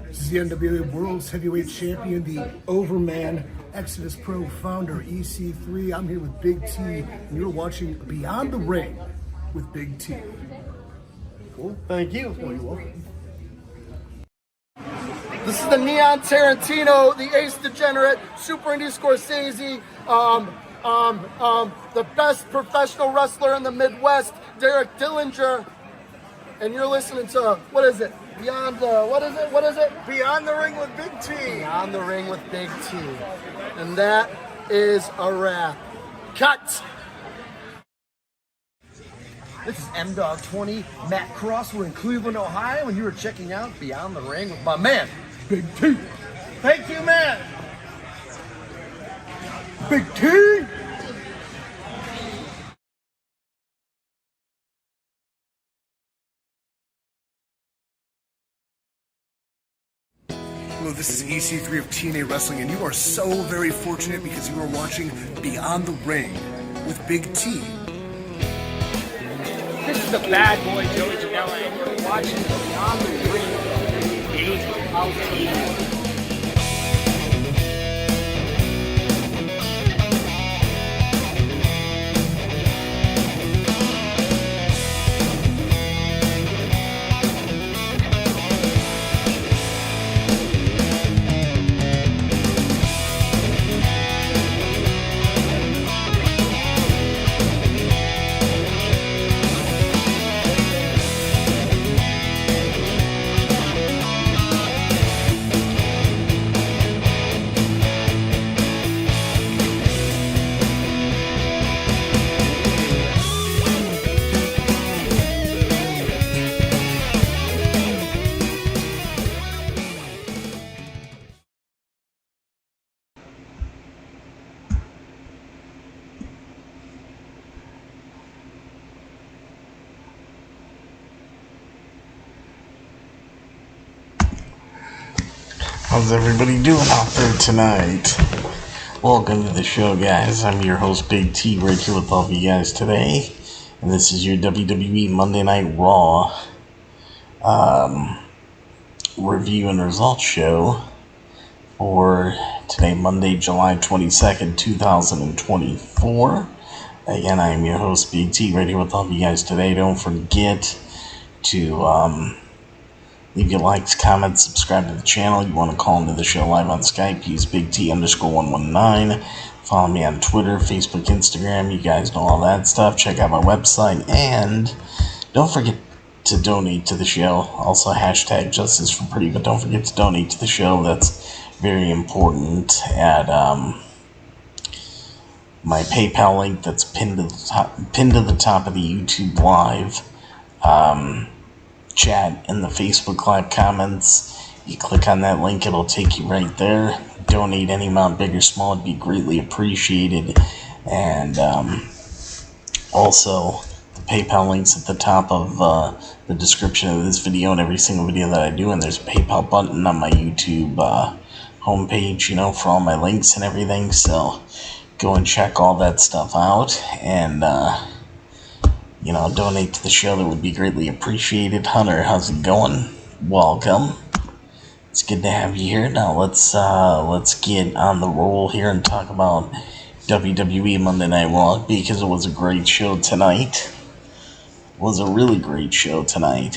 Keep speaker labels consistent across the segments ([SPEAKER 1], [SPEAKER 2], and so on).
[SPEAKER 1] This is the NWA World's Heavyweight Champion, the Overman, Exodus Pro founder, EC3. I'm here with Big T, and you're watching Beyond the Ring with Big T. Cool. Thank you. Oh, you're welcome. This is the Neon Tarantino, the Ace Degenerate, Super Indy Scorsese, the best professional wrestler in the Midwest, Derek Dillinger. And you're listening to, what is it? Beyond the, what is it?
[SPEAKER 2] Beyond the Ring with Big T.
[SPEAKER 1] Beyond the Ring with Big T. And that is a wrap. Cut! This is M-Dog20, Matt Cross. We're in Cleveland, Ohio, and you are checking out Beyond the Ring with my man, Big T.
[SPEAKER 2] Thank you, man.
[SPEAKER 1] Big T! Hello, this is EC3 of TNA Wrestling, and you are so very fortunate because you are watching Beyond the Ring with Big T.
[SPEAKER 3] This is the bad boy Joey Janela, and you're watching Beyond the Ring with Big T.
[SPEAKER 4] How's everybody doing out there tonight? Welcome to the show, guys. I'm your host, Big T, right here with all of you guys today. And this is your WWE Monday Night Raw review and results show for today, Monday, July 22nd, 2024. Again, I am your host, Big T, right here with all of you guys today. Don't forget to leave your likes, comments, subscribe to the channel. You want to call into the show live on Skype, use Big T _119. Follow me on Twitter, Facebook, Instagram. You guys know all that stuff. Check out my website. And don't forget to donate to the show. Also, hashtag Justice for Pretty. But don't forget to donate to the show. That's very important. At my PayPal link that's pinned to the top of the YouTube Live chat in the Facebook Live comments. You click on that link, it'll take you right there. Donate any amount, big or small, it'd be greatly appreciated. And also, the PayPal link's at the top of the description of this video and every single video that I do. And there's a PayPal button on my YouTube homepage, for all my links and everything. So go and check all that stuff out. And donate to the show. That would be greatly appreciated. Hunter, how's it going? Welcome. It's good to have you here. Now let's get on the roll here and talk about WWE Monday Night Raw, because it was a great show tonight. It was a really great show tonight.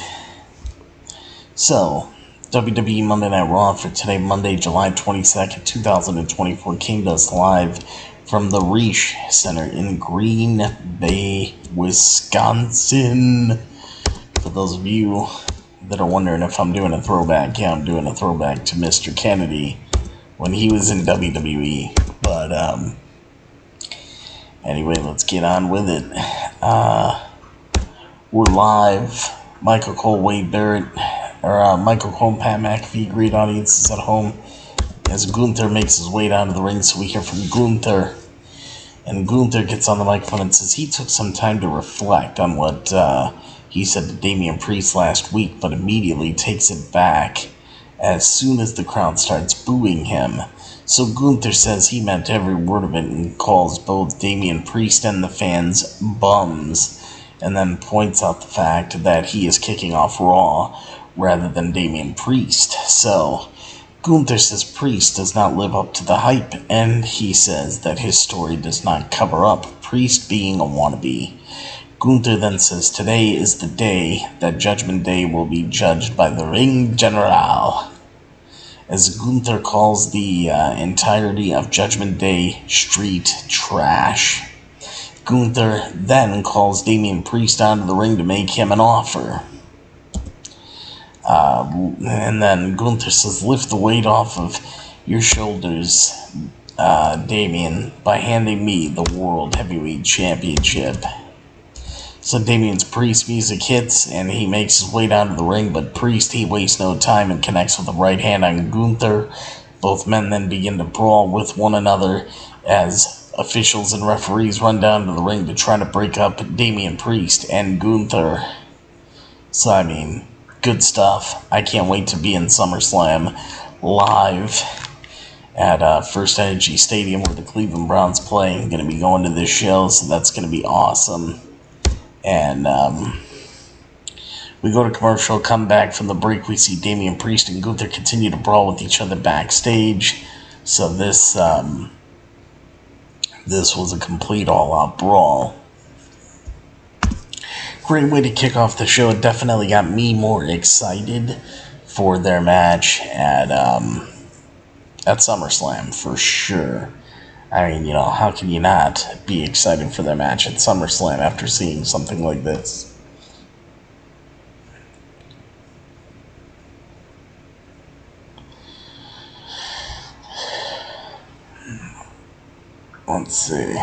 [SPEAKER 4] So, WWE Monday Night Raw for today, Monday, July 22nd, 2024, came to us live from the Reach Center in Green Bay, Wisconsin. For those of you that are wondering if I'm doing a throwback, yeah, I'm doing a throwback to Mr. Kennedy when he was in WWE. But anyway, let's get on with it. We're live. Michael Cole, Wade Barrett, Michael Cole and Pat McAfee greet audiences at home as Gunther makes his way down to the ring. So we hear from Gunther. And Gunther gets on the microphone and says he took some time to reflect on what he said to Damian Priest last week, but immediately takes it back as soon as the crowd starts booing him. So Gunther says he meant every word of it and calls both Damian Priest and the fans bums, and then points out the fact that he is kicking off Raw rather than Damian Priest. So Gunther says Priest does not live up to the hype, and he says that his story does not cover up Priest being a wannabe. Gunther then says today is the day that Judgment Day will be judged by the Ring General, as Gunther calls the entirety of Judgment Day street trash. Gunther then calls Damian Priest onto the ring to make him an offer. And then Gunther says, lift the weight off of your shoulders, Damian, by handing me the World Heavyweight Championship. So Damian's Priest music hits, and he makes his way down to the ring, but Priest, he wastes no time and connects with a right hand on Gunther. Both men then begin to brawl with one another as officials and referees run down to the ring to try to break up Damian Priest and Gunther. So, I mean, good stuff. I can't wait to be in SummerSlam live at First Energy Stadium where the Cleveland Browns play. I'm going to be going to this show, so that's going to be awesome. And we go to commercial, come back from the break, we see Damian Priest and Gunther continue to brawl with each other backstage. So this was a complete all-out brawl. Great way to kick off the show. It definitely got me more excited for their match at SummerSlam, for sure. I mean, how can you not be excited for their match at SummerSlam after seeing something like this? Let's see.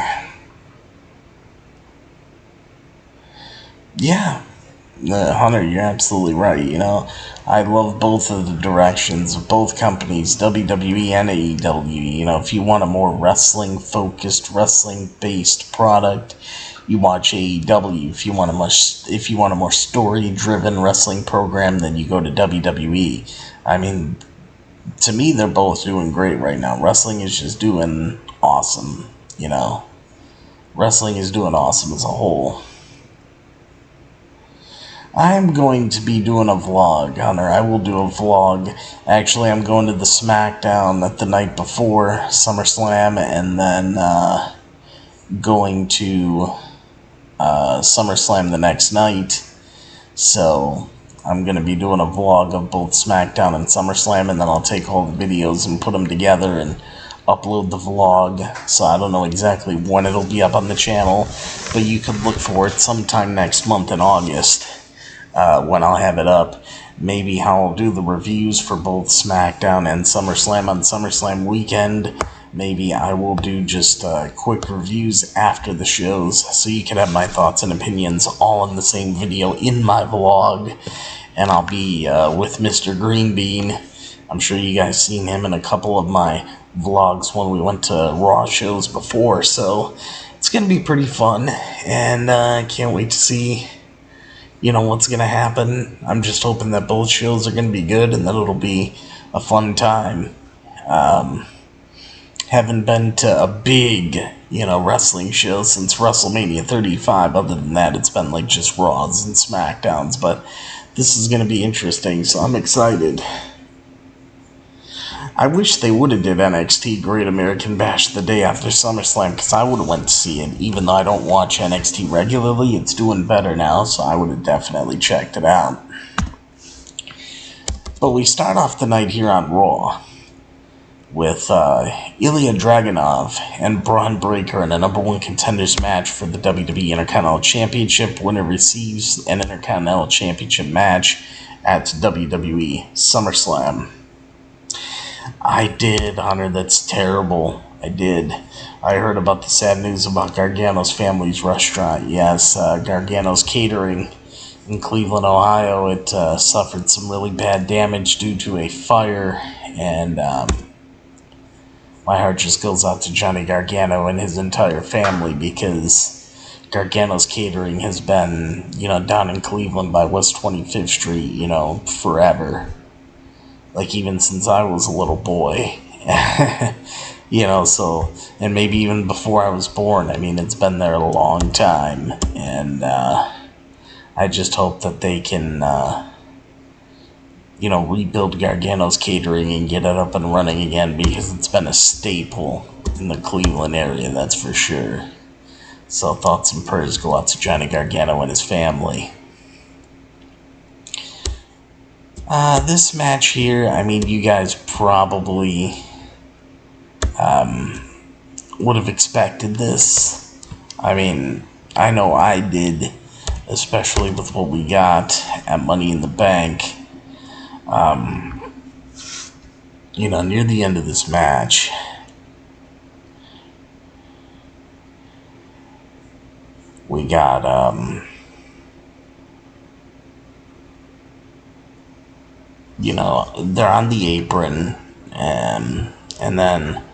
[SPEAKER 4] Yeah, Hunter, you're absolutely right. I love both of the directions of both companies, WWE and AEW. If you want a more wrestling-focused, wrestling-based product, you watch AEW. If you want a more story-driven wrestling program, then you go to WWE. I mean, to me, they're both doing great right now. Wrestling is just doing awesome, you know. Wrestling is doing awesome as a whole. I'm going to be doing a vlog, Hunter. I will do a vlog. Actually, I'm going to the SmackDown the night before SummerSlam, and then going to SummerSlam the next night. So I'm going to be doing a vlog of both SmackDown and SummerSlam, and then I'll take all the videos and put them together and upload the vlog. So I don't know exactly when it'll be up on the channel, but you can look for it sometime next month in August when I'll have it up. Maybe how I'll do the reviews for both SmackDown and SummerSlam on SummerSlam weekend. Maybe I will do just quick reviews after the shows, so you can have my thoughts and opinions all in the same video in my vlog. And I'll be with Mr. Green Bean. I'm sure you guys seen him in a couple of my vlogs when we went to Raw shows before, so it's going to be pretty fun, and I can't wait to see, you know, what's going to happen. I'm just hoping that both shows are going to be good and that it'll be a fun time. Haven't been to a big, you know, wrestling show since WrestleMania 35. Other than that, it's been like just Raws and SmackDowns, but this is going to be interesting, so I'm excited. I wish they would have did NXT Great American Bash the day after SummerSlam, because I would have went to see it. Even though I don't watch NXT regularly, it's doing better now, so I would have definitely checked it out. But we start off the night here on Raw with Ilya Dragunov and Braun Breaker in a number one contenders match for the WWE Intercontinental Championship. Winner receives an Intercontinental Championship match at WWE SummerSlam. I did, Hunter. That's terrible. I did. I heard about the sad news about Gargano's family's restaurant. Yes, Gargano's Catering in Cleveland, Ohio. It suffered some really bad damage due to a fire, and my heart just goes out to Johnny Gargano and his entire family, because Gargano's Catering has been, you know, down in Cleveland by West 25th Street, you know, forever. Like, even since I was a little boy. You know, so, and maybe even before I was born. I mean, it's been there a long time, and I just hope that they can, you know, rebuild Gargano's Catering and get it up and running again, because it's been a staple in the Cleveland area, that's for sure. So thoughts and prayers go out to Johnny Gargano and his family. This match here, I mean, you guys probably would have expected this. I mean, I know I did, especially with what we got at Money in the Bank. You know, near the end of this match, we got, you know, they're on the apron, and then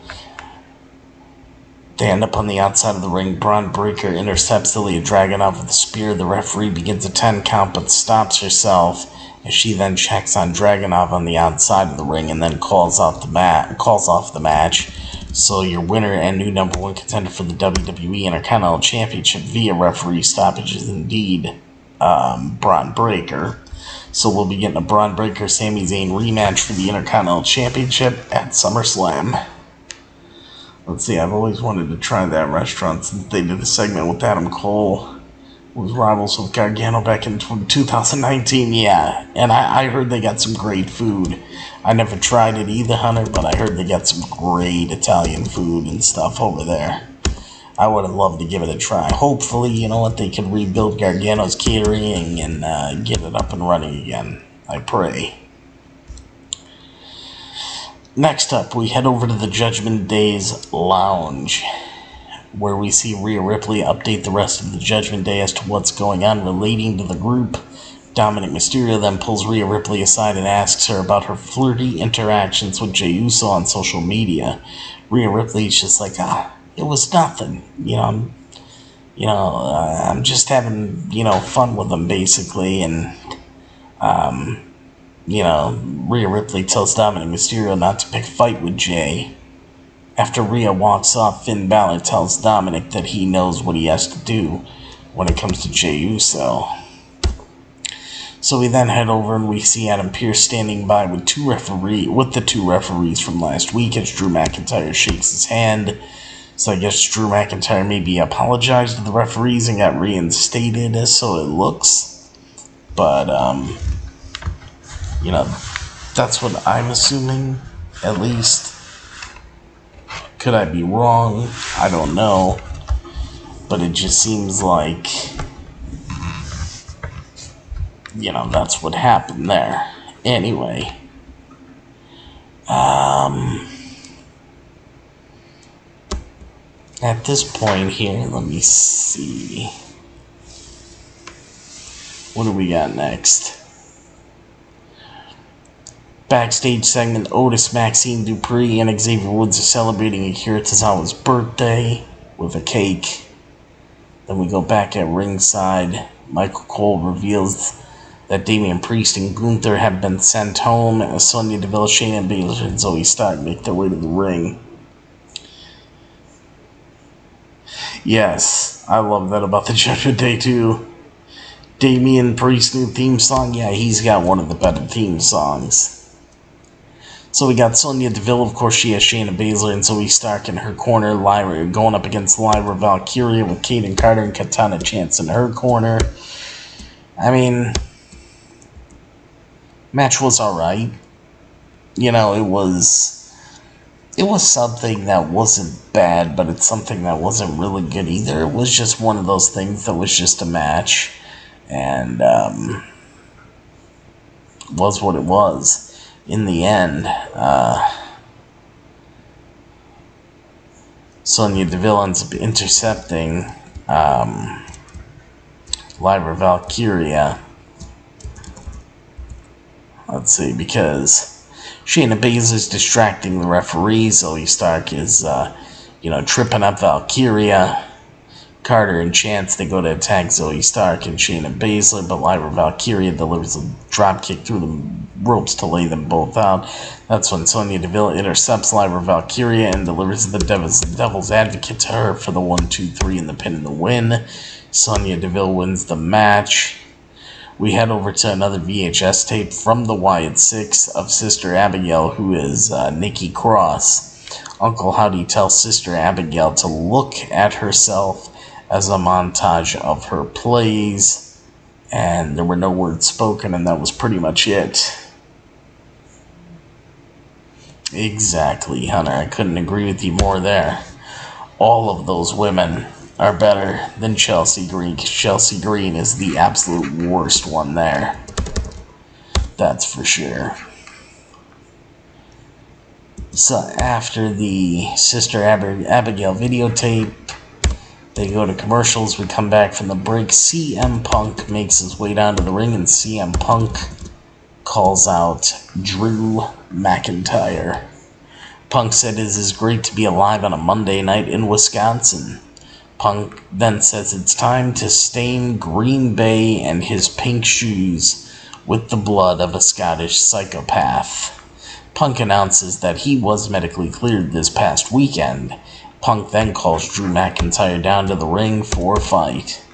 [SPEAKER 4] they end up on the outside of the ring. Braun Breaker intercepts Ilya Dragunov with a spear. The referee begins a 10 count, but stops herself as she then checks on Dragunov on the outside of the ring and then calls off the match. So your winner and new number one contender for the WWE Intercontinental Championship via referee stoppage is indeed Braun Breaker. So we'll be getting a Braun Breaker Sami Zayn rematch for the Intercontinental Championship at SummerSlam. Let's see, I've always wanted to try that restaurant since they did a segment with Adam Cole, who was rivals with Gargano back in 2019, yeah. And I heard they got some great food. I never tried it either, Hunter, but I heard they got some great Italian food and stuff over there. I would have loved to give it a try. Hopefully, you know what, they can rebuild Gargano's Catering and get it up and running again. I pray. Next up, we head over to the Judgment Day's Lounge, where we see Rhea Ripley update the rest of the Judgment Day as to what's going on relating to the group. Dominic Mysterio then pulls Rhea Ripley aside and asks her about her flirty interactions with Jey Uso on social media. Rhea Ripley's just like, it was nothing, I'm just having, fun with them, basically, and, Rhea Ripley tells Dominic Mysterio not to pick a fight with Jay. After Rhea walks off, Finn Balor tells Dominic that he knows what he has to do when it comes to Jey Uso. So we then head over and we see Adam Pearce standing by with the two referees from last week as Drew McIntyre shakes his hand. So I guess Drew McIntyre maybe apologized to the referees and got reinstated, so it looks. But, that's what I'm assuming, at least. Could I be wrong? I don't know. But it just seems like, that's what happened there. Anyway. At this point here, let me see. What do we got next? Backstage segment, Otis, Maxine Dupree, and Xavier Woods are celebrating Akira Tozawa's birthday with a cake. Then we go back at ringside. Michael Cole reveals that Damian Priest and Gunther have been sent home, as Sonya Deville, Shayna Baszler, and Zoe Stark make their way to the ring. Yes, I love that about the Judgment Day too. Damian Priest's new theme song, yeah, he's got one of the better theme songs. So we got Sonya Deville, of course she has Shayna Baszler and Zoe Stark in her corner, Lyra going up against Lyra Valkyria with Kaden Carter and Katana Chance in her corner. I mean, match was alright. It was something that wasn't bad, but it's something that wasn't really good either. It was just one of those things that was just a match, and was what it was. In the end, Sonya Deville ends up intercepting Lyra Valkyria. Let's see, because Shayna Baszler's distracting the referee. Zoe Stark is, tripping up Valkyria. Carter and Chance, they go to attack Zoe Stark and Shayna Baszler, but Lyra Valkyria delivers a dropkick through the ropes to lay them both out. That's when Sonya Deville intercepts Lyra Valkyria and delivers the Devil's Advocate to her for the 1-2-3 in the pin and the win. Sonya Deville wins the match. We head over to another VHS tape from the Wyatt 6 of Sister Abigail, who is Nikki Cross. Uncle Howdy tells Sister Abigail to look at herself as a montage of her plays, and there were no words spoken, and that was pretty much it. Exactly, Hunter. I couldn't agree with you more there. All of those women are better than Chelsea Green, because Chelsea Green is the absolute worst one there. That's for sure. So after the Sister Abigail videotape, they go to commercials. We come back from the break. CM Punk makes his way down to the ring, and CM Punk calls out Drew McIntyre. Punk said it is great to be alive on a Monday night in Wisconsin. Punk then says it's time to stain Green Bay and his pink shoes with the blood of a Scottish psychopath. Punk announces that he was medically cleared this past weekend. Punk then calls Drew McIntyre down to the ring for a fight.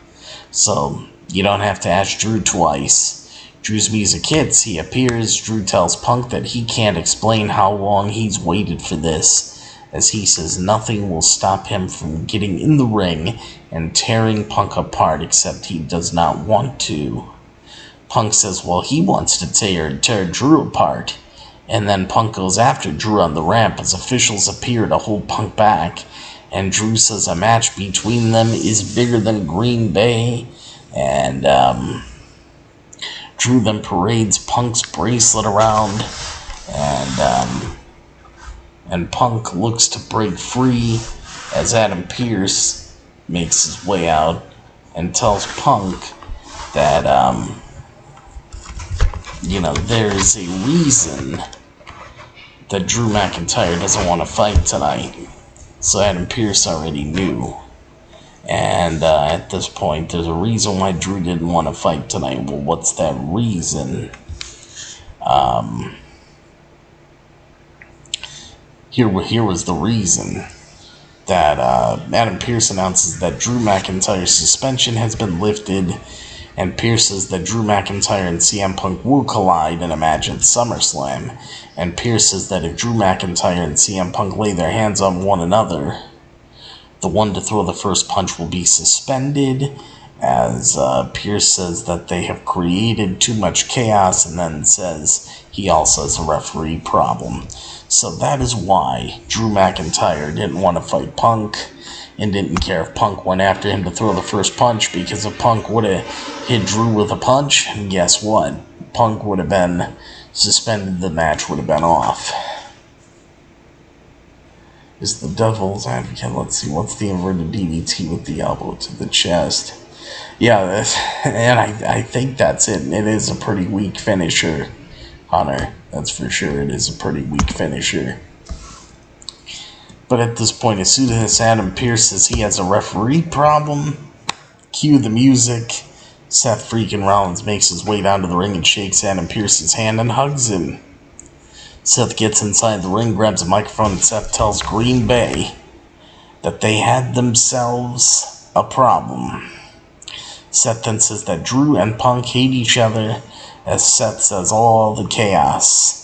[SPEAKER 4] So, you don't have to ask Drew twice. Drew's music hits, he appears. Drew tells Punk that he can't explain how long he's waited for this, as he says nothing will stop him from getting in the ring and tearing Punk apart, except he does not want to. Punk says, well, he wants to tear Drew apart. And then Punk goes after Drew on the ramp as officials appear to hold Punk back. And Drew says a match between them is bigger than Green Bay. And Drew then parades Punk's bracelet around. And Punk looks to break free as Adam Pearce makes his way out and tells Punk that, there's a reason that Drew McIntyre doesn't want to fight tonight. So Adam Pearce already knew. And at this point, there's a reason why Drew didn't want to fight tonight. Well, what's that reason? Here was the reason that Adam Pearce announces that Drew McIntyre's suspension has been lifted, and Pearce says that Drew McIntyre and CM Punk will collide in a match at SummerSlam, and Pearce says that if Drew McIntyre and CM Punk lay their hands on one another, the one to throw the first punch will be suspended, as Pearce says that they have created too much chaos, and then says he also has a referee problem. So that is why Drew McIntyre didn't want to fight Punk and didn't care if Punk went after him to throw the first punch, because if Punk would have hit Drew with a punch, guess what? Punk would have been suspended, the match would have been off. Is the devil's advocate. Let's see, what's the inverted DDT with the elbow to the chest? Yeah, and I think that's it. It is a pretty weak finisher, Hunter. That's for sure. It is a pretty weak finisher. But at this point, as soon as Adam Pearce says he has a referee problem, cue the music. Seth freaking Rollins makes his way down to the ring and shakes Adam Pearce's hand and hugs him. Seth gets inside the ring, grabs a microphone, and Seth tells Green Bay that they had themselves a problem. Seth then says that Drew and Punk hate each other, as Seth says all the chaos.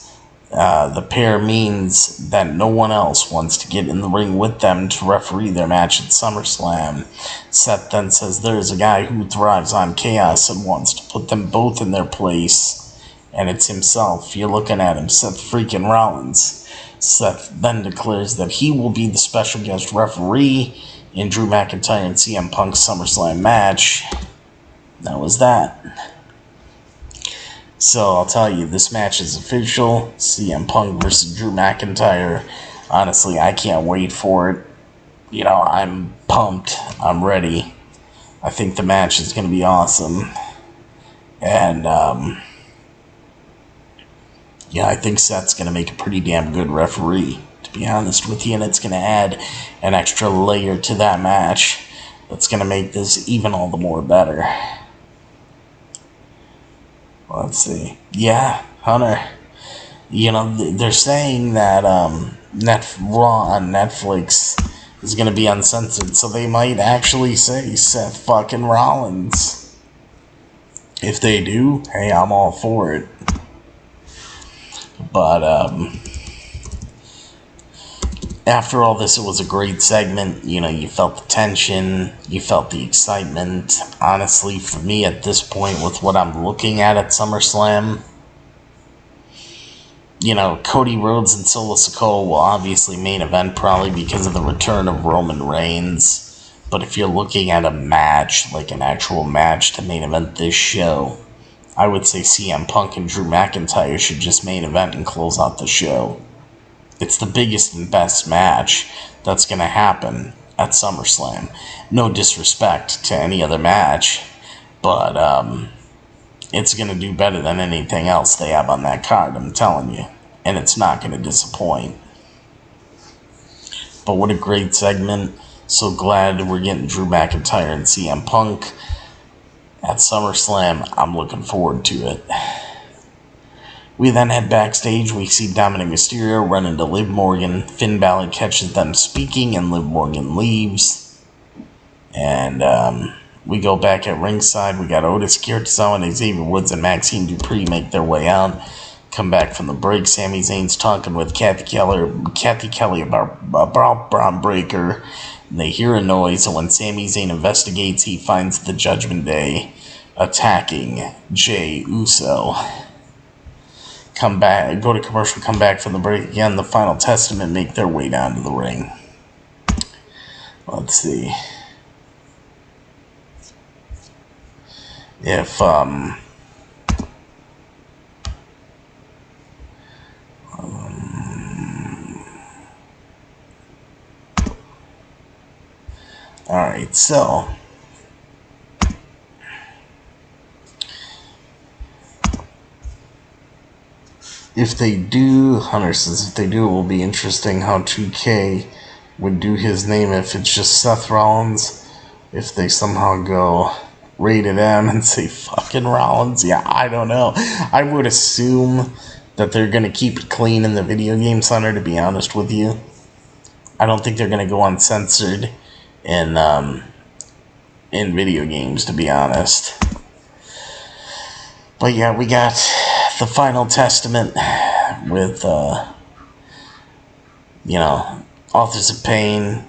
[SPEAKER 4] The pair means that no one else wants to get in the ring with them to referee their match at SummerSlam. Seth then says there's a guy who thrives on chaos and wants to put them both in their place, and it's himself. You're looking at him, Seth freaking Rollins. Seth then declares that he will be the special guest referee in Drew McIntyre and CM Punk's SummerSlam match. That was that. So I'll tell you, this match is official. CM Punk versus Drew McIntyre. Honestly, I can't wait for it. You know, I'm pumped. I'm ready. I think the match is going to be awesome. And, yeah, I think Seth's going to make a pretty damn good referee, to be honest with you. And it's going to add an extra layer to that match that's going to make this even all the more better. Let's see. Yeah, Hunter. You know, they're saying that Raw on Netflix is going to be uncensored, so they might actually say Seth fucking Rollins. If they do, hey, I'm all for it. But, after all this, it was a great segment. You know, you felt the tension, you felt the excitement. Honestly, for me at this point, with what I'm looking at SummersLam, you know, Cody Rhodes and Solo Sikoa will obviously main event probably because of the return of Roman Reigns. But if you're looking at a match, like an actual match to main event this show, I would say CM Punk and Drew McIntyre should just main event and close out the show. It's the biggest and best match that's going to happen at SummerSlam. No disrespect to any other match, but it's going to do better than anything else they have on that card, I'm telling you. And it's not going to disappoint. But what a great segment. So glad we're getting Drew McIntyre and CM Punk at SummerSlam. I'm looking forward to it. We then head backstage. We see Dominic Mysterio run into Liv Morgan. Finn Balor catches them speaking, and Liv Morgan leaves. And we go back at ringside. We got Otis Kirisawa, Xavier Woods, and Maxine Dupree make their way out. Come back from the break. Sami Zayn's talking with Kathy Kelly about Braun Breaker. And they hear a noise, and when Sami Zayn investigates, he finds the Judgment Day attacking Jey Uso. Come back, go to commercial, come back from the break again. The Final Testament make their way down to the ring. Let's see. If, alright, so if they do, Hunter says if they do, it will be interesting how 2K would do his name if it's just Seth Rollins. If they somehow go rated M and say fucking Rollins, yeah, I don't know. I would assume that they're going to keep it clean in the video game center, to be honest with you. I don't think they're going to go uncensored in video games, to be honest. But yeah, we got the final testament with, Authors of Pain,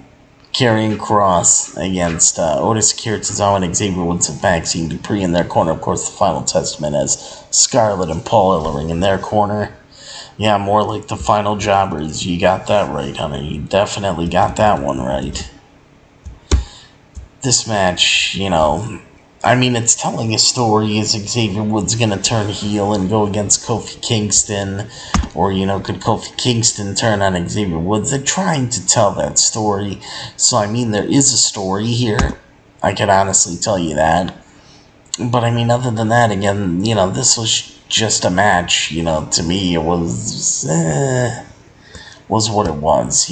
[SPEAKER 4] carrying cross against Otis Kirizawa and Xavier Woods and Maxine Dupree in their corner. Of course, the final testament as Scarlett and Paul Ellering in their corner. Yeah, more like the final jobbers. You got that right, honey. You definitely got that one right. This match, it's telling a story. Is Xavier Woods going to turn heel and go against Kofi Kingston? Or, could Kofi Kingston turn on Xavier Woods? They're trying to tell that story. So, there is a story here. I can honestly tell you that. But, other than that, again, this was just a match. To me, it was what it was,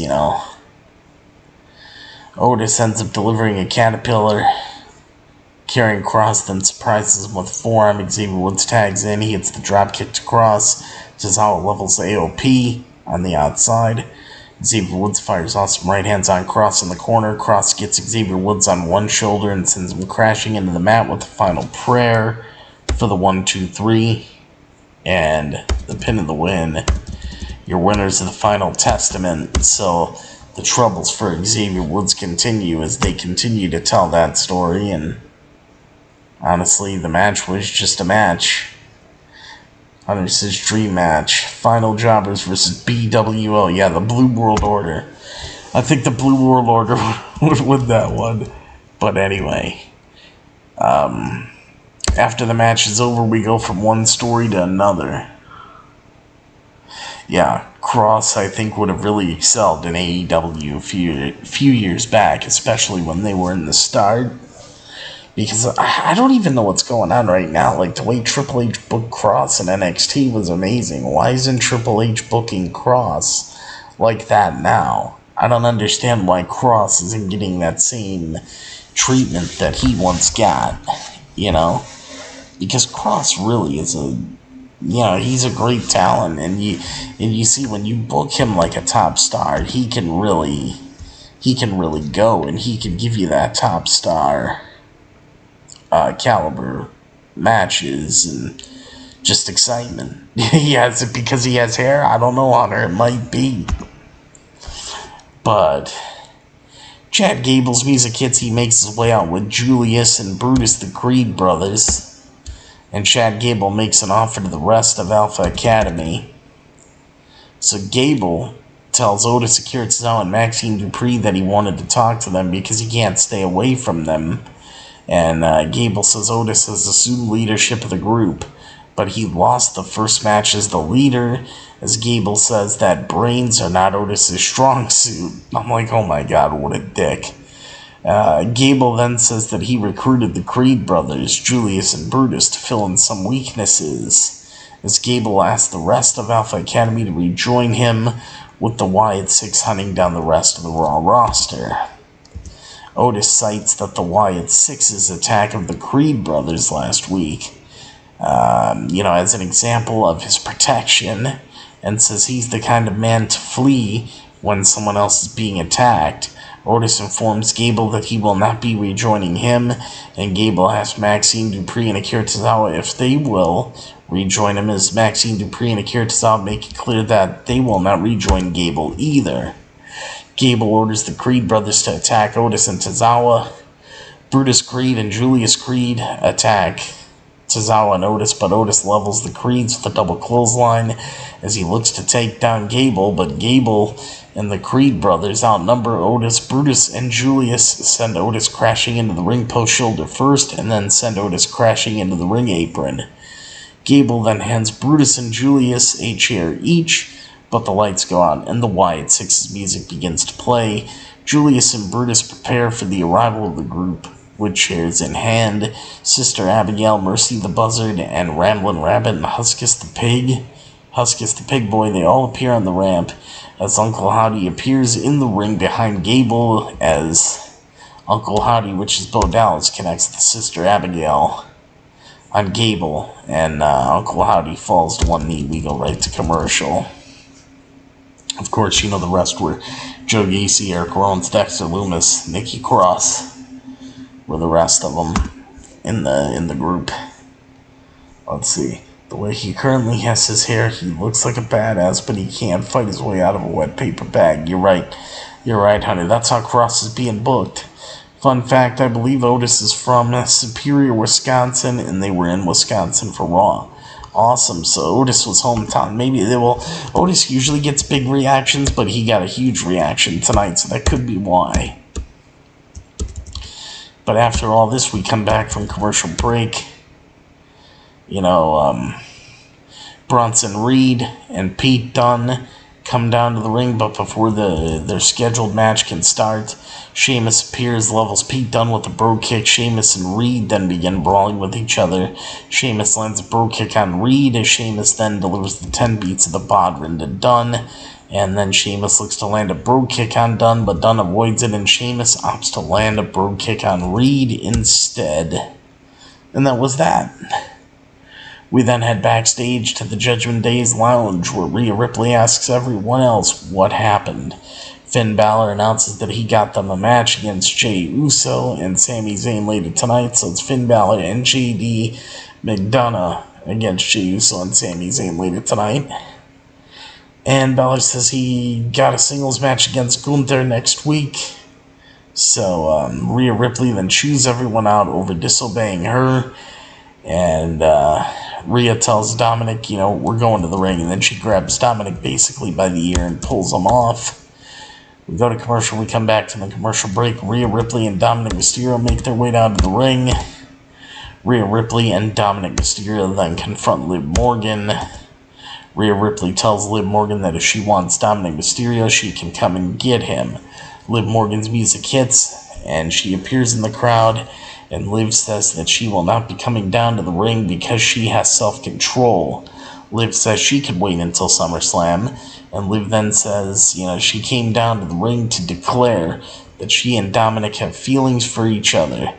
[SPEAKER 4] Otis ends up delivering a caterpillar. Carrying cross, then surprises him with a forearm. Xavier Woods tags in. He hits the dropkick to cross. Tozawa levels AOP on the outside. Xavier Woods fires awesome right hands on Cross in the corner. Cross gets Xavier Woods on one shoulder and sends him crashing into the mat with the final prayer for the 1-2-3. And the pin of the win. Your winners of the final testament. So the troubles for Xavier Woods continue as they continue to tell that story, and honestly, the match was just a match. Hunter's his dream match. Final Jobbers versus BWO. Yeah, the Blue World Order. I think the Blue World Order would win that one. But anyway. After the match is over, we go from one story to another. Yeah, Cross, I think, would have really excelled in AEW a few years back, especially when they were in the start. Because I don't even know what's going on right now. Like, the way Triple H booked Cross in NXT was amazing. Why isn't Triple H booking Cross like that now? I don't understand why Cross isn't getting that same treatment that he once got, Because Cross really is he's a great talent, and you see when you book him like a top star, he can really go, and he can give you that top star caliber matches and just excitement. He has it because he has hair? I don't know, Hunter. It might be. But Chad Gable's music hits. He makes his way out with Julius and Brutus, the Creed brothers. And Chad Gable makes an offer to the rest of Alpha Academy. So Gable tells Otis Akira and Maxine Dupree that he wanted to talk to them because he can't stay away from them. And Gable says Otis has assumed leadership of the group, but he lost the first match as the leader, as Gable says that brains are not Otis' strong suit. I'm like, oh my god, what a dick. Gable then says that he recruited the Creed brothers, Julius and Brutus, to fill in some weaknesses, as Gable asked the rest of Alpha Academy to rejoin him, with the Wyatt Six hunting down the rest of the Raw roster. Otis cites that the Wyatt Six's attack of the Creed brothers last week, as an example of his protection, and says he's the kind of man to flee when someone else is being attacked. Otis informs Gable that he will not be rejoining him, and Gable asks Maxine Dupree and Akira Tozawa if they will rejoin him, as Maxine Dupree and Akira Tozawa make it clear that they will not rejoin Gable either. Gable orders the Creed brothers to attack Otis and Tozawa. Brutus Creed and Julius Creed attack Tozawa and Otis, but Otis levels the Creeds with a double clothesline as he looks to take down Gable, but Gable and the Creed brothers outnumber Otis. Brutus and Julius send Otis crashing into the ring post shoulder first, and then send Otis crashing into the ring apron. Gable then hands Brutus and Julius a chair each, but the lights go out and the Wyatt Six's music begins to play. Julius and Brutus prepare for the arrival of the group with chairs in hand. Sister Abigail, Mercy the Buzzard, and Ramblin' Rabbit and Huskus the Pig Boy, they all appear on the ramp as Uncle Howdy appears in the ring behind Gable, as Uncle Howdy, which is Bo Dallas, connects with Sister Abigail. on Gable, and Uncle Howdy falls to one knee. We go right to commercial. Of course, you know the rest were Joe Gacy, Eric Rollins, Dexter Lumis, Nikki Cross were the rest of them in the group. Let's see. The way he currently has his hair, he looks like a badass, but he can't fight his way out of a wet paper bag. You're right, honey. That's how Cross is being booked. Fun fact, I believe Otis is from Superior, Wisconsin, and they were in Wisconsin for Raw. Awesome. So Otis was hometown. Maybe they will. Otis usually gets big reactions, but he got a huge reaction tonight, so that could be why. But after all this, we come back from commercial break. Bronson Reed and Pete Dunne come down to the ring, but before their scheduled match can start, Sheamus appears, levels Pete Dunne with a bro kick. Sheamus and Reed then begin brawling with each other. Sheamus lands a bro kick on Reed, as Sheamus then delivers the 10 beats of the Bodhrán to Dunne. And then Sheamus looks to land a bro kick on Dunne, but Dunne avoids it, and Sheamus opts to land a bro kick on Reed instead. And that was that. We then head backstage to the Judgment Day's lounge, where Rhea Ripley asks everyone else what happened. Finn Balor announces that he got them a match against Jey Uso and Sami Zayn later tonight, so it's Finn Balor and JD McDonough against Jey Uso and Sami Zayn later tonight. And Balor says he got a singles match against Gunther next week. So Rhea Ripley then chews everyone out over disobeying her. And Rhea tells Dominic, we're going to the ring. And then she grabs Dominic basically by the ear and pulls him off. We go to commercial. We come back from the commercial break. Rhea Ripley and Dominic Mysterio make their way down to the ring. Rhea Ripley and Dominic Mysterio then confront Liv Morgan. Rhea Ripley tells Liv Morgan that if she wants Dominic Mysterio, she can come and get him. Liv Morgan's music hits, and she appears in the crowd, and Liv says that she will not be coming down to the ring because she has self-control. Liv says she could wait until SummerSlam, and Liv then says, she came down to the ring to declare that she and Dominic have feelings for each other.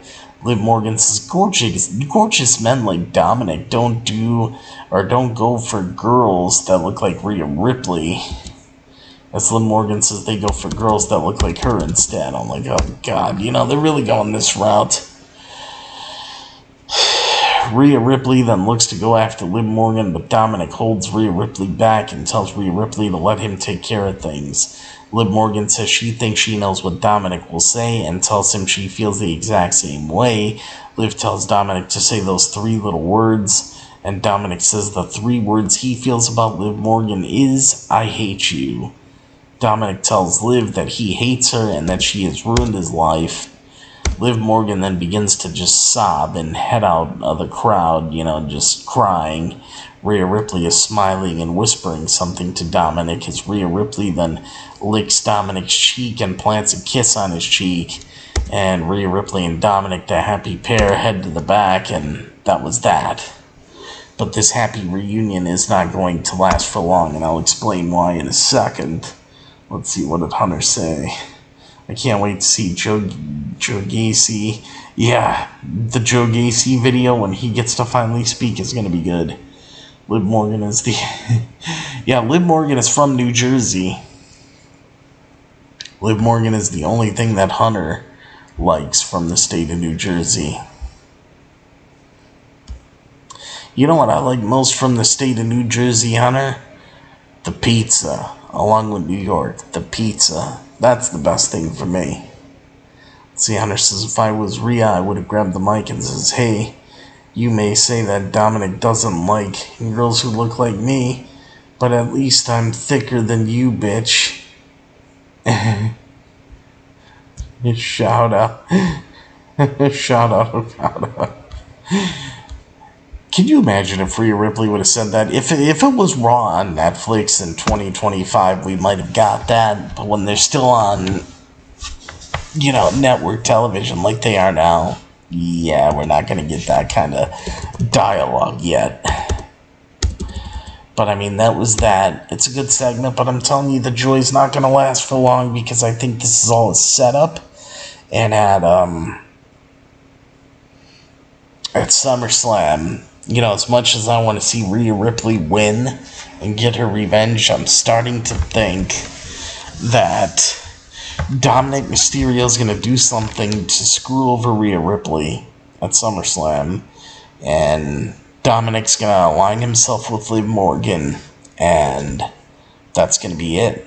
[SPEAKER 4] Liv Morgan says, gorgeous men like Dominic don't go for girls that look like Rhea Ripley. As Liv Morgan says, they go for girls that look like her instead. I'm like, oh God, they're really going this route. Rhea Ripley then looks to go after Liv Morgan, but Dominic holds Rhea Ripley back and tells Rhea Ripley to let him take care of things. Liv Morgan says she thinks she knows what Dominic will say and tells him she feels the exact same way. Liv tells Dominic to say those 3 little words, and Dominic says the 3 words he feels about Liv Morgan is, I hate you. Dominic tells Liv that he hates her and that she has ruined his life. Liv Morgan then begins to just sob and head out of the crowd, just crying. Rhea Ripley is smiling and whispering something to Dominic as Rhea Ripley then licks Dominic's cheek and plants a kiss on his cheek. And Rhea Ripley and Dominic, the happy pair, head to the back, and that was that. But this happy reunion is not going to last for long, and I'll explain why in a second. Let's see, what did Hunter say? I can't wait to see Joe Gacy. Yeah, the Joe Gacy video when he gets to finally speak is going to be good. Liv Morgan is Liv Morgan is from New Jersey. Liv Morgan is the only thing that Hunter likes from the state of New Jersey. You know what I like most from the state of New Jersey, Hunter? The pizza, along with New York. The pizza. That's the best thing for me. See, Hunter says, if I was Rhea, I would have grabbed the mic and says, hey, you may say that Dominic doesn't like girls who look like me, but at least I'm thicker than you, bitch. Shout out. Shout out. Can you imagine if Rhea Ripley would have said that? If it was Raw on Netflix in 2025, we might have got that. But when they're still on, network television like they are now, yeah, we're not going to get that kind of dialogue yet. But, that was that. It's a good segment, but I'm telling you, the joy's not going to last for long because I think this is all a setup. And at SummerSlam, as much as I want to see Rhea Ripley win and get her revenge, I'm starting to think that Dominic Mysterio is going to do something to screw over Rhea Ripley at SummerSlam, and Dominic's going to align himself with Liv Morgan, and that's going to be it.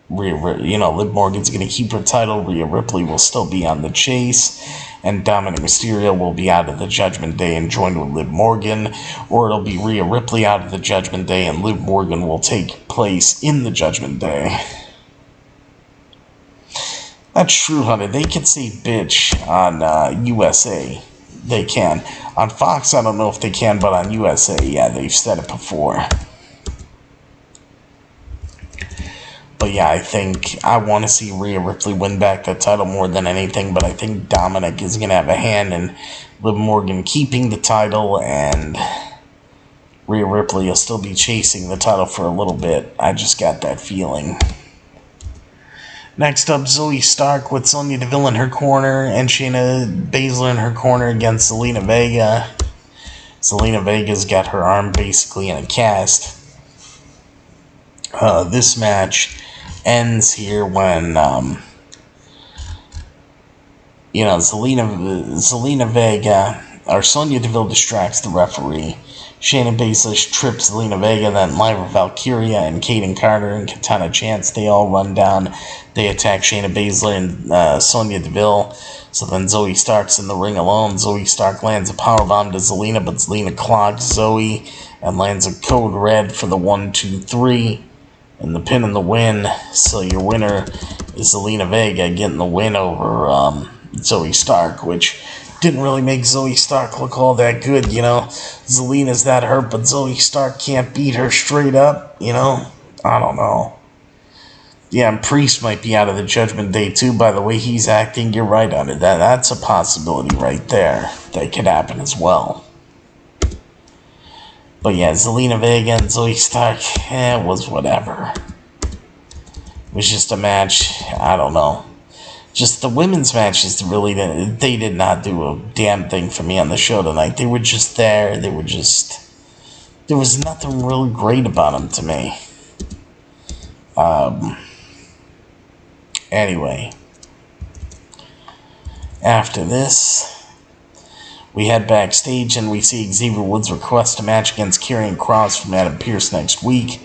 [SPEAKER 4] Liv Morgan's going to keep her title, Rhea Ripley will still be on the chase, and Dominic Mysterio will be out of the Judgment Day and joined with Liv Morgan, or it'll be Rhea Ripley out of the Judgment Day and Liv Morgan will take place in the Judgment Day. That's true, honey. They can say bitch on USA. They can. On Fox, I don't know if they can, but on USA, yeah, they've said it before. But yeah, I think I want to see Rhea Ripley win back the title more than anything, but I think Dominic is going to have a hand in Liv Morgan keeping the title, and Rhea Ripley will still be chasing the title for a little bit. I just got that feeling. Next up, Zoe Stark with Sonya Deville in her corner and Shayna Baszler in her corner against Zelina Vega. Zelina Vega's got her arm basically in a cast. This match ends here when, Zelina Vega, or Sonya Deville distracts the referee. Shayna Baszler trips Zelina Vega, then Lyra Valkyria and Kaden Carter and Katana Chance, they all run down. They attack Shayna Baszler and Sonya Deville. So then Zoe Stark's in the ring alone. Zoe Stark lands a powerbomb to Zelina, but Zelina clogs Zoe and lands a code red for the 1-2-3. And the pin and the win. So your winner is Zelina Vega getting the win over Zoe Stark, which didn't really make Zoe Stark look all that good, Zelina's that hurt, but Zoe Stark can't beat her straight up, I don't know. Yeah, and Priest might be out of the Judgment Day too, by the way he's acting. You're right on it. That's a possibility right there. That could happen as well. But yeah, Zelina Vega and Zoe Stark, it was whatever. It was just a match, I don't know. Just the women's matches really, they did not do a damn thing for me on the show tonight. They were just there. There was nothing really great about them to me. Anyway. After this, we head backstage and we see Xavier Woods request a match against Karrion Kross from Adam Pearce next week.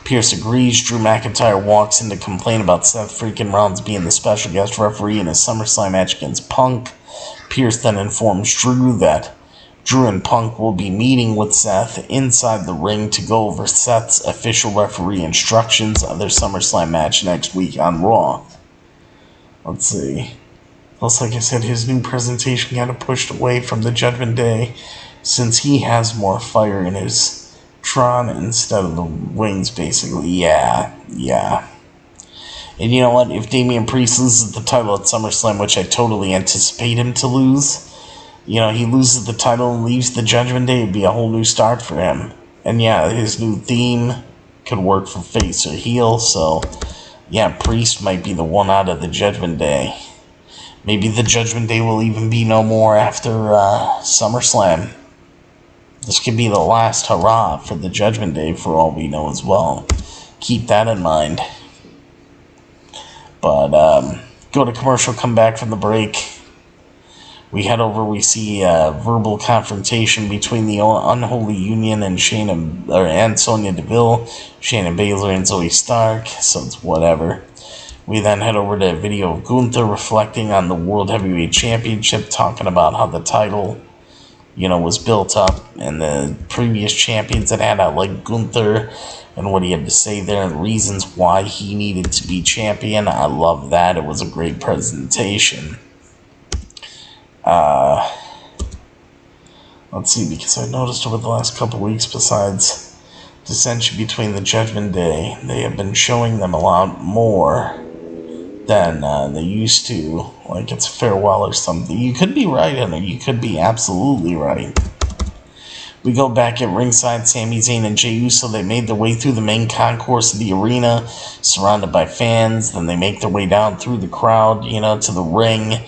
[SPEAKER 4] Pearce agrees. Drew McIntyre walks in to complain about Seth freaking Rollins being the special guest referee in his SummerSlam match against Punk. Pearce then informs Drew that Drew and Punk will be meeting with Seth inside the ring to go over Seth's official referee instructions of their SummerSlam match next week on Raw. Let's see. Plus, like I said, his new presentation got pushed away from the Judgment Day since he has more fire in his Tron instead of the wings, basically. Yeah. And you know what? If Damian Priest loses the title at SummerSlam, which I totally anticipate him to lose, he loses the title and leaves the Judgment Day, it'd be a whole new start for him. And yeah, his new theme could work for face or heel, so yeah, Priest might be the one out of the Judgment Day. Maybe the Judgment Day will even be no more after SummerSlam. This could be the last hurrah for the Judgment Day for all we know as well. Keep that in mind. But, go to commercial, come back from the break. We head over, we see a verbal confrontation between the Unholy Union and Sonya Deville, Shayna Baszler and Zoe Stark, so it's whatever. We then head over to a video of Gunther reflecting on the World Heavyweight Championship, talking about how the title was built up, and the previous champions that had out, like Gunther, and what he had to say there, and reasons why he needed to be champion. I love that. It was a great presentation. Let's see, because I noticed over the last couple weeks, besides dissension between the Judgment Day, they have been showing them a lot more than they used to, like it's farewell or something. You could be right, and you could be absolutely right. We go back at ringside. Sami Zayn and Jey Uso, they made their way through the main concourse of the arena, surrounded by fans. Then they make their way down through the crowd, to the ring.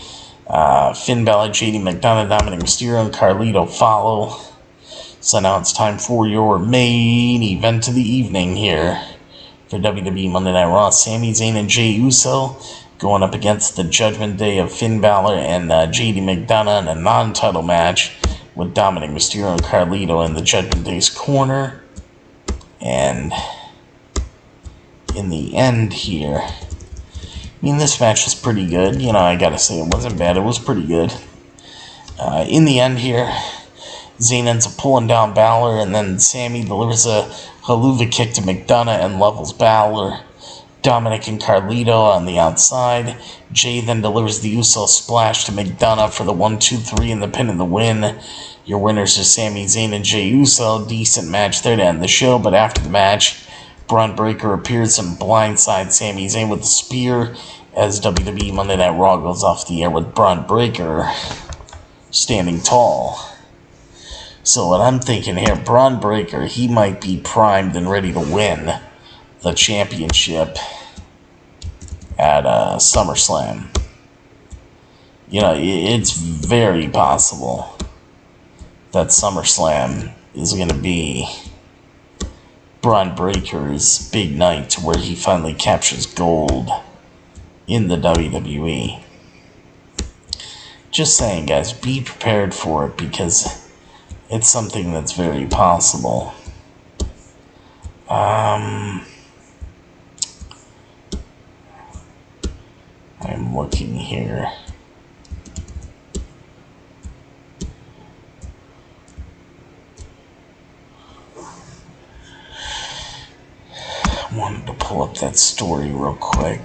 [SPEAKER 4] Finn Balor, JD McDonough, Dominic Mysterio, and Carlito follow. So now it's time for your main event of the evening here for WWE Monday Night Raw. Sami Zayn and Jey Uso going up against the Judgment Day of Finn Balor and JD McDonough in a non-title match with Dominic Mysterio and Carlito in the Judgment Day's corner. And in the end here, I mean, this match was pretty good. You know, I gotta say, it wasn't bad. It was pretty good. In the end here, Zayn ends up pulling down Balor, and then Sami delivers a haluva kick to McDonough and levels Balor. Dominic and Carlito on the outside. Jay then delivers the Uso splash to McDonough for the 1-2-3 and the pin and the win. Your winners are Sami Zayn and Jey Uso. Decent match there to end the show, but after the match, Braun Breaker appears and blindsides Sami Zayn with a spear as WWE Monday Night Raw goes off the air with Braun Breaker standing tall. So what I'm thinking here, Braun Breaker, he might be primed and ready to win the championship at SummerSlam. You know, it's very possible that SummerSlam is going to be Braun Breaker's big night where he finally captures gold in the WWE. Just saying, guys, be prepared for it because it's something that's very possible. I'm looking here. I wanted to pull up that story real quick.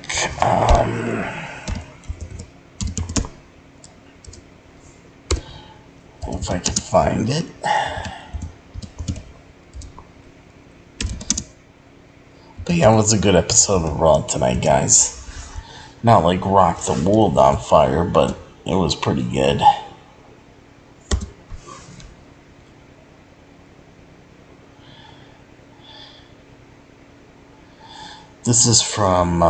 [SPEAKER 4] If I can find it. But yeah, it was a good episode of Raw tonight, guys. Not like rock the world on fire, but it was pretty good. This is from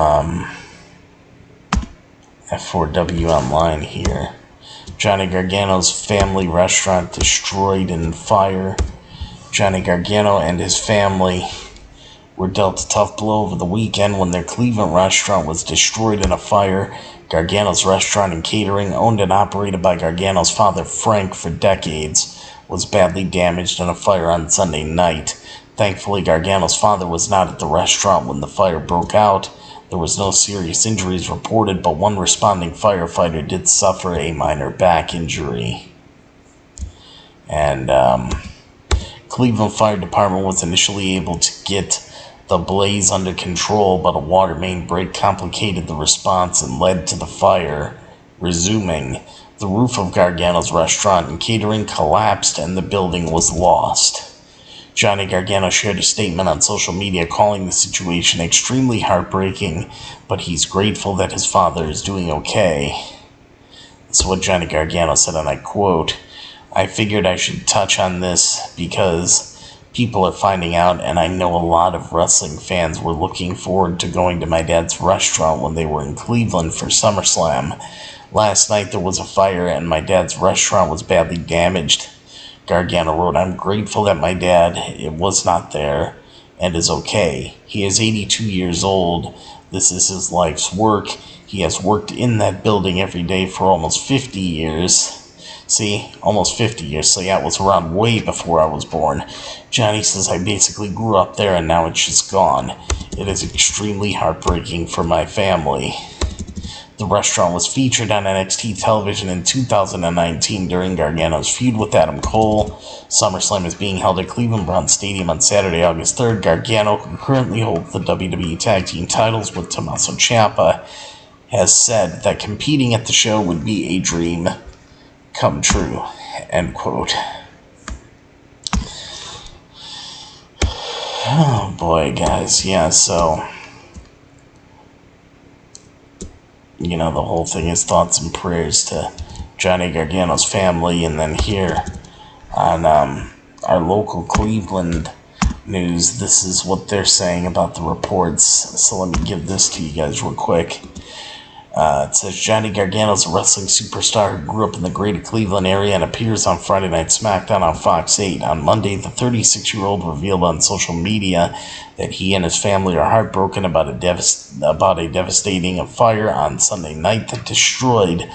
[SPEAKER 4] F4W Online here. Johnny Gargano's family restaurant destroyed in fire. Johnny Gargano and his family were dealt a tough blow over the weekend when their Cleveland restaurant was destroyed in a fire. Gargano's restaurant and catering, owned and operated by Gargano's father Frank for decades, was badly damaged in a fire on Sunday night. Thankfully, Gargano's father was not at the restaurant when the fire broke out. There was no serious injuries reported, but one responding firefighter did suffer a minor back injury. And Cleveland Fire Department was initially able to get the blaze under control, but a water main break complicated the response and led to the fire resuming. The roof of Gargano's restaurant and catering collapsed and the building was lost. Johnny Gargano shared a statement on social media calling the situation extremely heartbreaking, but he's grateful that his father is doing okay. That's what Johnny Gargano said, and I quote, "I figured I should touch on this because people are finding out, and I know a lot of wrestling fans were looking forward to going to my dad's restaurant when they were in Cleveland for SummerSlam. Last night there was a fire and my dad's restaurant was badly damaged." Gargano wrote, "I'm grateful that my dad was not there and is okay. He is 82 years old. This is his life's work. He has worked in that building every day for almost 50 years. See, almost 50 years. So yeah, it was around way before I was born. Johnny says, I basically grew up there and now it's just gone. It is extremely heartbreaking for my family." The restaurant was featured on NXT television in 2019 during Gargano's feud with Adam Cole. SummerSlam is being held at Cleveland Browns Stadium on Saturday, August 3rd. Gargano, who currently holds the WWE Tag Team titles with Tommaso Ciampa, has said that competing at the show would be a dream come true. End quote. Oh boy, guys. Yeah, so you know, the whole thing is thoughts and prayers to Johnny Gargano's family. And then here on our local Cleveland news, this is what they're saying about the reports. So let me give this to you guys real quick. It says Johnny Gargano is a wrestling superstar who grew up in the greater Cleveland area and appears on Friday Night SmackDown on Fox 8. On Monday, the 36-year-old revealed on social media that he and his family are heartbroken about a devastating fire on Sunday night that destroyed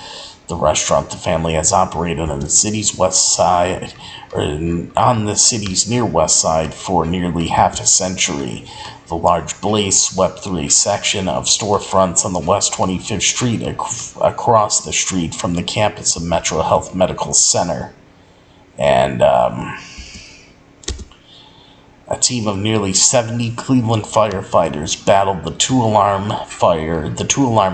[SPEAKER 4] the restaurant the family has operated on the city's west side, or on the city's near west side, for nearly half a century. The large blaze swept through a section of storefronts on the West 25th Street across the street from the campus of Metro Health Medical Center. And a team of nearly 70 Cleveland firefighters battled the two-alarm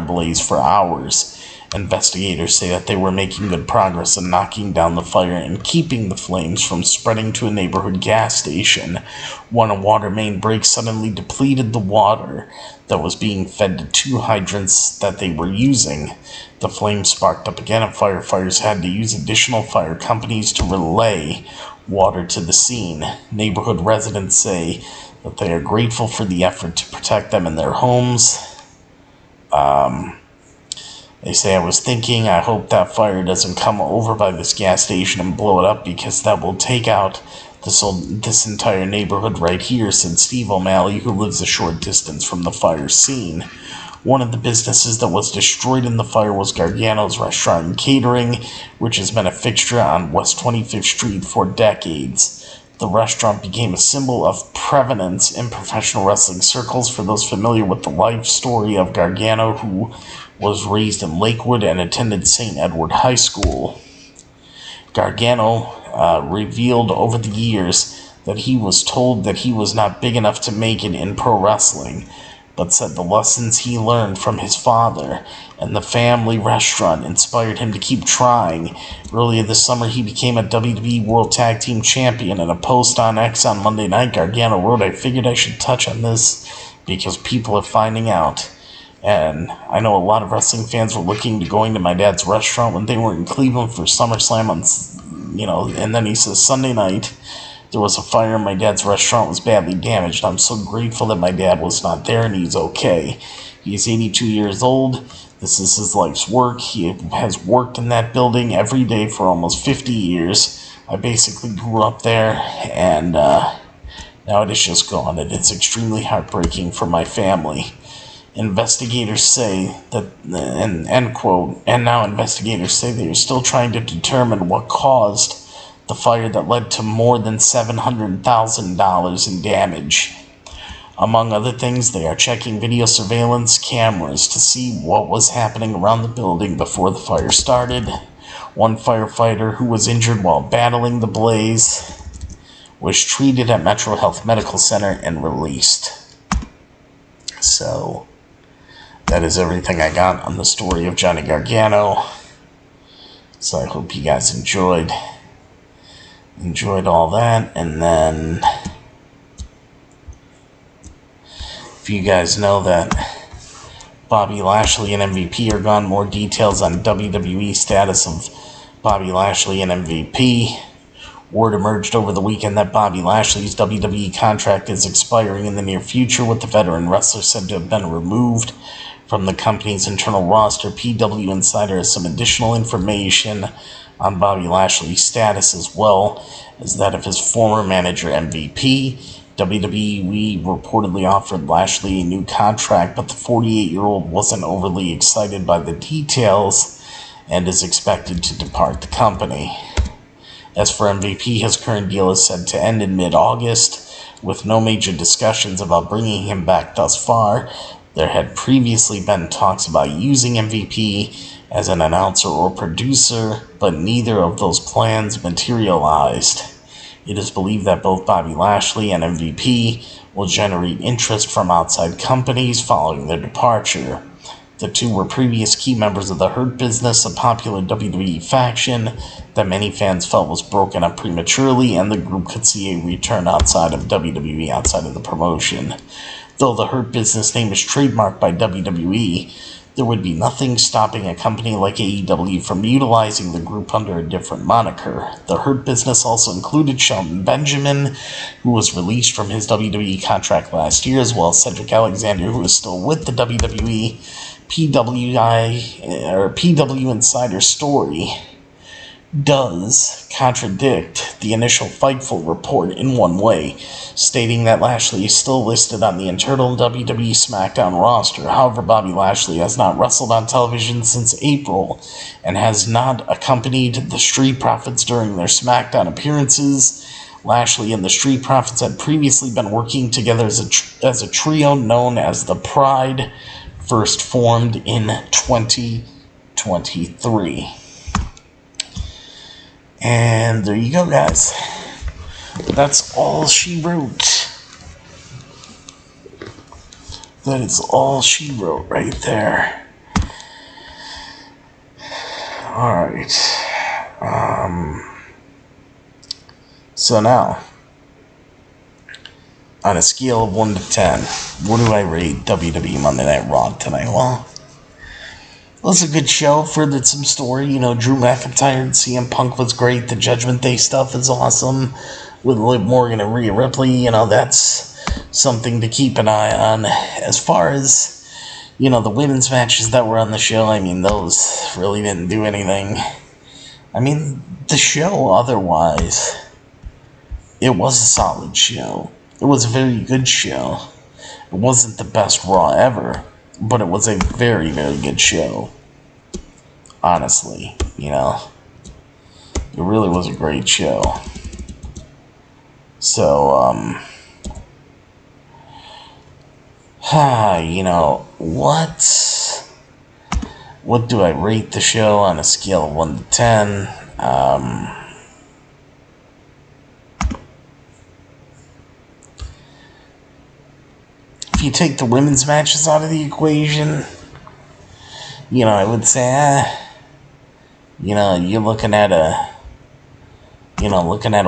[SPEAKER 4] blaze for hours. Investigators say that they were making good progress in knocking down the fire and keeping the flames from spreading to a neighborhood gas station. When a water main break suddenly depleted the water that was being fed to two hydrants that they were using. The flames sparked up again and firefighters had to use additional fire companies to relay water to the scene. Neighborhood residents say that they are grateful for the effort to protect them and their homes. They say, I was thinking, I hope that fire doesn't come over by this gas station and blow it up, because that will take out this entire neighborhood right here, said Steve O'Malley, who lives a short distance from the fire scene. One of the businesses that was destroyed in the fire was Gargano's Restaurant and Catering, which has been a fixture on West 25th Street for decades. The restaurant became a symbol of prevalence in professional wrestling circles. For those familiar with the life story of Gargano, who was raised in Lakewood and attended St. Edward High School, Gargano revealed over the years that he was told that he was not big enough to make it in pro wrestling, but said the lessons he learned from his father and the family restaurant inspired him to keep trying. Earlier this summer, he became a WWE World Tag Team Champion. In a post on X on Monday night, Gargano wrote, I figured I should touch on this because people are finding out. And I know a lot of wrestling fans were looking to going to my dad's restaurant when they were in Cleveland for SummerSlam and then he says, Sunday night, there was a fire and my dad's restaurant was badly damaged. I'm so grateful that my dad was not there and he's okay. He's 82 years old. This is his life's work. He has worked in that building every day for almost 50 years. I basically grew up there, and now it is just gone. And it's extremely heartbreaking for my family. Investigators say that, and end quote, and now investigators say they are still trying to determine what caused the fire that led to more than $700,000 in damage. Among other things, they are checking video surveillance cameras to see what was happening around the building before the fire started. One firefighter who was injured while battling the blaze was treated at Metro Health Medical Center and released. So, that is everything I got on the story of Johnny Gargano. So I hope you guys enjoyed all that. And then, if you guys know that Bobby Lashley and MVP are gone, more details on WWE status of Bobby Lashley and MVP. Word emerged over the weekend that Bobby Lashley's WWE contract is expiring in the near future, with the veteran wrestler said to have been removed from the company's internal roster. PW Insider has some additional information on Bobby Lashley's status, as well as that of his former manager MVP. WWE reportedly offered Lashley a new contract, but the 48-year-old wasn't overly excited by the details and is expected to depart the company. As for MVP, his current deal is set to end in mid-August, with no major discussions about bringing him back thus far. There had previously been talks about using MVP as an announcer or producer, but neither of those plans materialized. It is believed that both Bobby Lashley and MVP will generate interest from outside companies following their departure. The two were previous key members of the Hurt Business, a popular WWE faction that many fans felt was broken up prematurely, and the group could see a return outside of WWE, outside of the promotion. Though the Hurt Business name is trademarked by WWE, there would be nothing stopping a company like AEW from utilizing the group under a different moniker. The Hurt Business also included Shelton Benjamin, who was released from his WWE contract last year, as well as Cedric Alexander, who is still with the WWE. PW Insider story does contradict the initial Fightful report in one way, stating that Lashley is still listed on the internal WWE SmackDown roster. However, Bobby Lashley has not wrestled on television since April and has not accompanied the Street Profits during their SmackDown appearances. Lashley and the Street Profits had previously been working together as a trio known as the Pride, first formed in 2023. And there you go, guys. That's all she wrote. That is all she wrote right there. Alright. So now, on a scale of 1 to 10, what do I rate WWE Monday Night Raw tonight? Well, it was a good show. Furthered some story. Drew McIntyre and CM Punk was great. The Judgment Day stuff is awesome. With Liv Morgan and Rhea Ripley, that's something to keep an eye on. As far as, the women's matches that were on the show, those really didn't do anything. The show otherwise, it was a solid show. It was a very good show. It wasn't the best Raw ever, but it was a very, very good show. Honestly, it really was a great show. So, what do I rate the show on a scale of 1 to 10? If you take the women's matches out of the equation, I would say, you're looking at a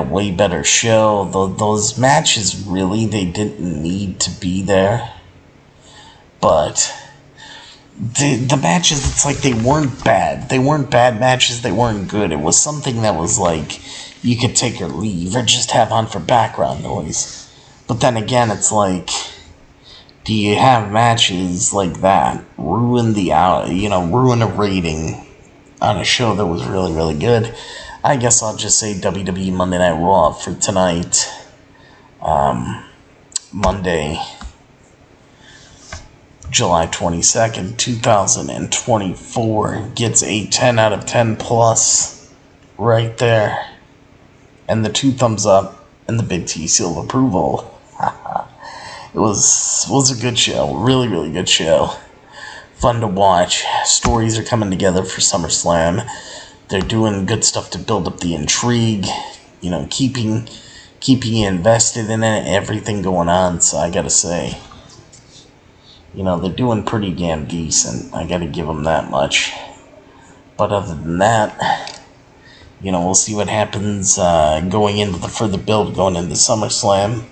[SPEAKER 4] way better show. Those matches, really, they didn't need to be there. But the matches, it's like they weren't bad. They weren't bad matches. They weren't good. It was something that was like you could take or leave or just have on for background noise. But then again, it's like, do you have matches like that ruin a rating on a show that was really, really good? I guess I'll just say WWE Monday Night Raw for tonight, Monday, July 22nd, 2024, gets a 10 out of 10 plus right there, and the 2 thumbs up, and the big T seal of approval. It was a good show. Really, really good show. Fun to watch. Stories are coming together for SummerSlam. They're doing good stuff to build up the intrigue. Keeping you invested in it. Everything going on. So I gotta say, they're doing pretty damn decent. I gotta give them that much. But other than that, we'll see what happens going into the further build going into SummerSlam.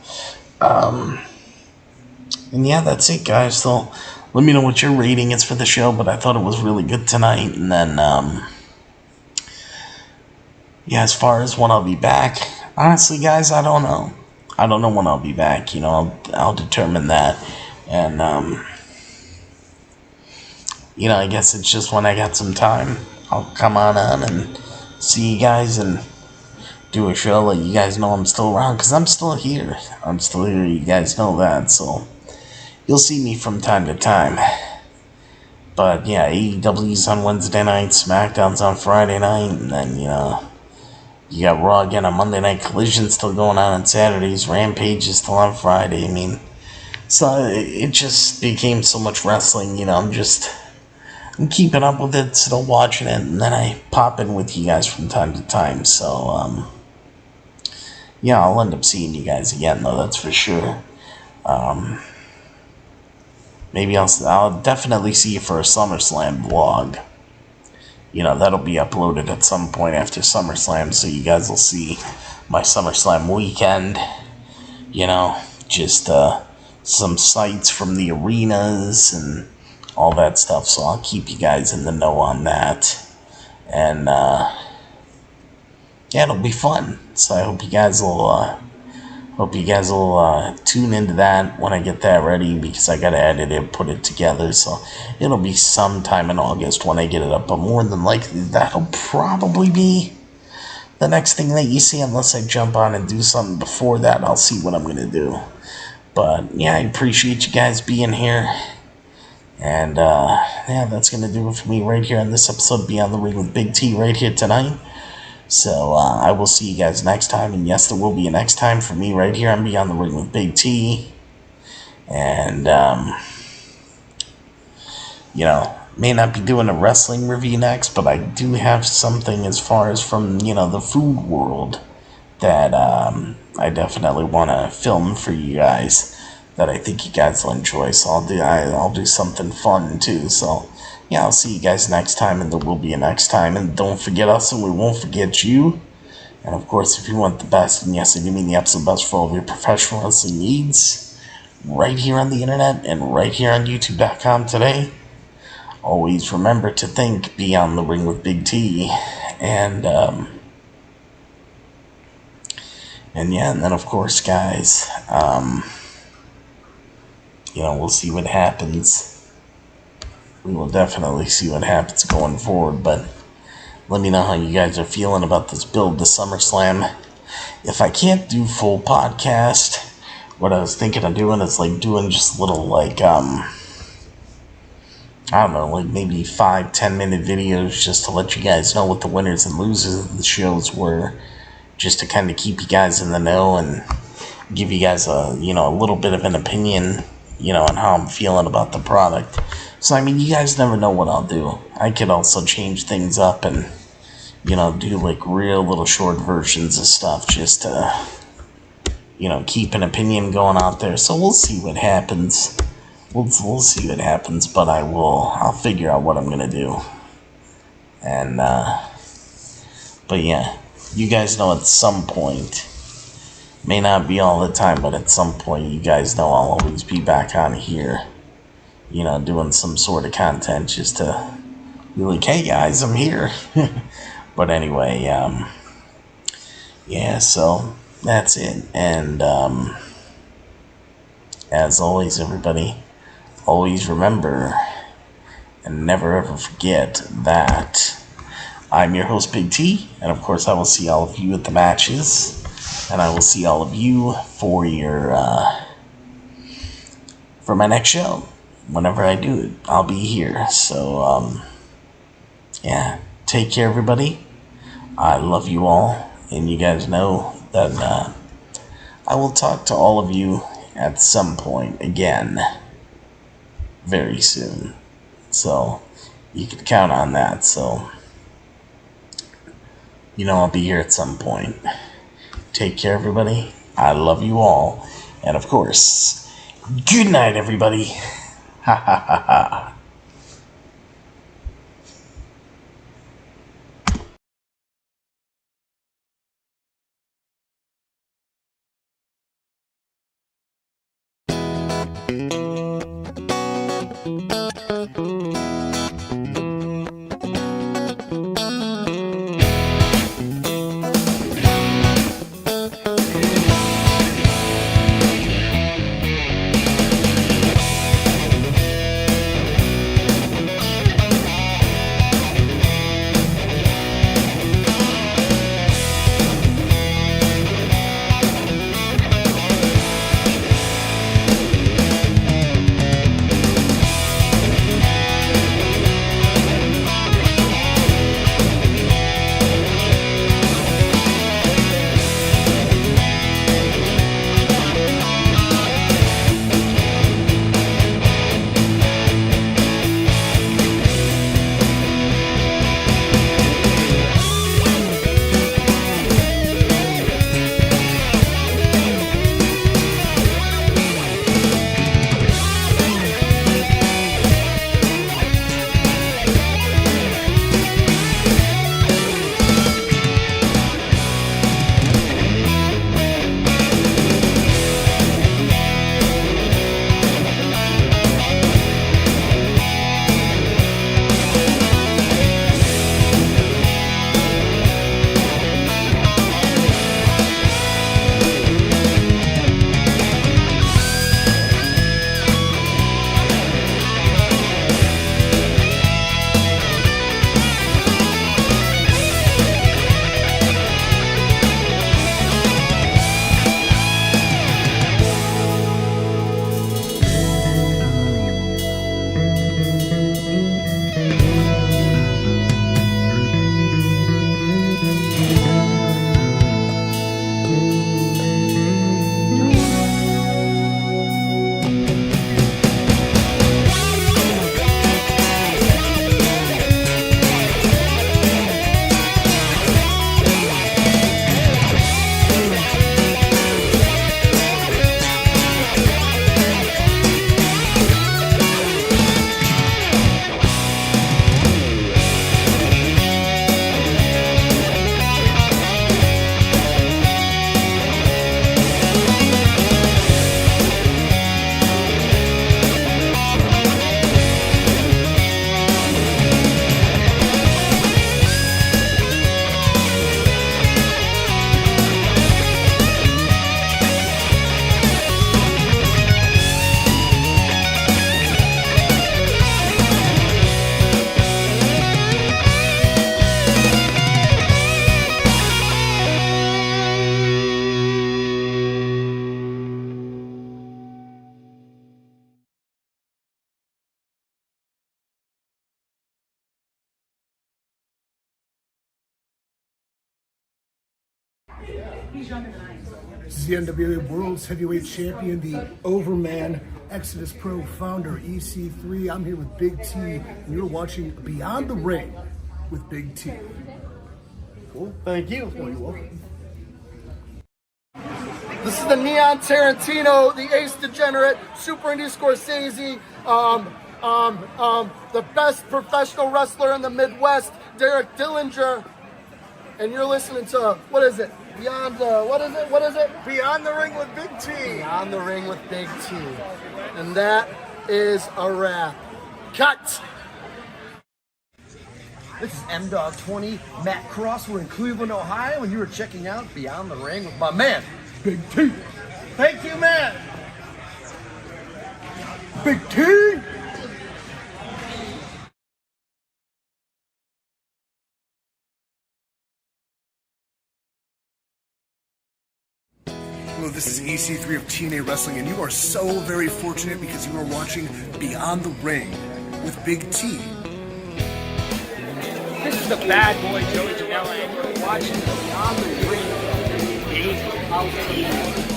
[SPEAKER 4] And yeah, that's it, guys. So let me know what your rating is for the show, but I thought it was really good tonight. And then, as far as when I'll be back, honestly, guys, I don't know. I don't know when I'll be back. I'll determine that. And, I guess it's just when I got some time, I'll come on and see you guys and do a show, let you guys know I'm still around, because I'm still here. You guys know that, so you'll see me from time to time. But yeah, AEW's on Wednesday night, SmackDown's on Friday night, and then, you got Raw again on Monday Night, Collision still going on Saturdays, Rampage is still on Friday. So it just became so much wrestling, I'm keeping up with it, still watching it, and then I pop in with you guys from time to time. So, I'll end up seeing you guys again, though, that's for sure. Maybe I'll definitely see you for a SummerSlam vlog. That'll be uploaded at some point after SummerSlam, so you guys will see my SummerSlam weekend. Just some sights from the arenas and all that stuff, so I'll keep you guys in the know on that. And, it'll be fun. So I hope you guys will Hope you guys will tune into that when I get that ready, because I gotta edit it, put it together, so it'll be sometime in August when I get it up, but more than likely that'll probably be the next thing that you see, unless I jump on and do something before that. I'll see what I'm gonna do. But yeah, I appreciate you guys being here, and yeah, that's gonna do it for me right here on this episode of Beyond the Ring with Big T right here tonight. So, I will see you guys next time, and yes, there will be a next time for me right here on Beyond the Ring with Big T, and, you know, may not be doing a wrestling review next, but I do have something as far as from, you know, the food world that, I definitely want to film for you guys that I think you guys will enjoy, so I'll do something fun, too, so... yeah, I'll see you guys next time, and there will be a next time. And don't forget us, and we won't forget you. And of course, if you want the best, and yes, I do mean the absolute best for all of your professional wrestling needs, right here on the internet and right here on YouTube.com today, always remember to think Beyond the Ring with Big T. And yeah, and then of course, guys, you know, we'll see what happens. We will definitely see what happens going forward, but let me know how you guys are feeling about this build to SummerSlam. If I can't do full podcast, what I was thinking of doing is like doing just little like, I don't know, like maybe 5-10 minute videos just to let you guys know what the winners and losers of the shows were, just to kind of keep you guys in the know and give you guys a, you know, a little bit of an opinion, you know, on how I'm feeling about the product. So, I mean, you guys never know what I'll do. I could also change things up and, you know, do, like, real little short versions of stuff just to, you know, keep an opinion going out there. So, we'll see what happens. We'll see what happens, but I'll figure out what I'm going to do. And, but yeah, you guys know at some point, may not be all the time, but at some point, you guys know I'll always be back on here. You know, doing some sort of content just to be like, hey guys, I'm here. But anyway, yeah, so that's it. And as always, everybody, always remember and never ever forget that I'm your host, Big T, and of course I will see all of you at the matches, and I will see all of you for your for my next show. Whenever I do it, I'll be here. So, yeah, take care, everybody. I love you all, and you guys know that I will talk to all of you at some point again very soon. So, you can count on that. So, you know I'll be here at some point. Take care, everybody. I love you all. And, of course, good night, everybody. Ha ha ha ha.
[SPEAKER 1] This is the NWA World's Heavyweight Champion, the Overman Exodus Pro founder, EC3. I'm here with Big T, and you're watching Beyond the Ring with Big T.
[SPEAKER 2] Cool. Thank you.
[SPEAKER 1] Oh, you're welcome.
[SPEAKER 2] This is the Neon Tarantino, the Ace Degenerate, Super Indie Scorsese, the best professional wrestler in the Midwest, Derek Dillinger. And you're listening to, what is it? Beyond, what is it? Beyond the Ring with Big T. Beyond the Ring with Big T. And that is a wrap. Cut!
[SPEAKER 5] This is M-Dog 20, Matt Cross. We're in Cleveland, Ohio, and you were checking out Beyond the Ring with my man, Big T.
[SPEAKER 2] Thank you, man.
[SPEAKER 1] Big T! Hello, this is EC3 of TNA Wrestling, and you are so very fortunate because you are watching Beyond the Ring with Big T.
[SPEAKER 3] This is the bad boy Joey Janela, and you're watching Beyond the Ring. Big T.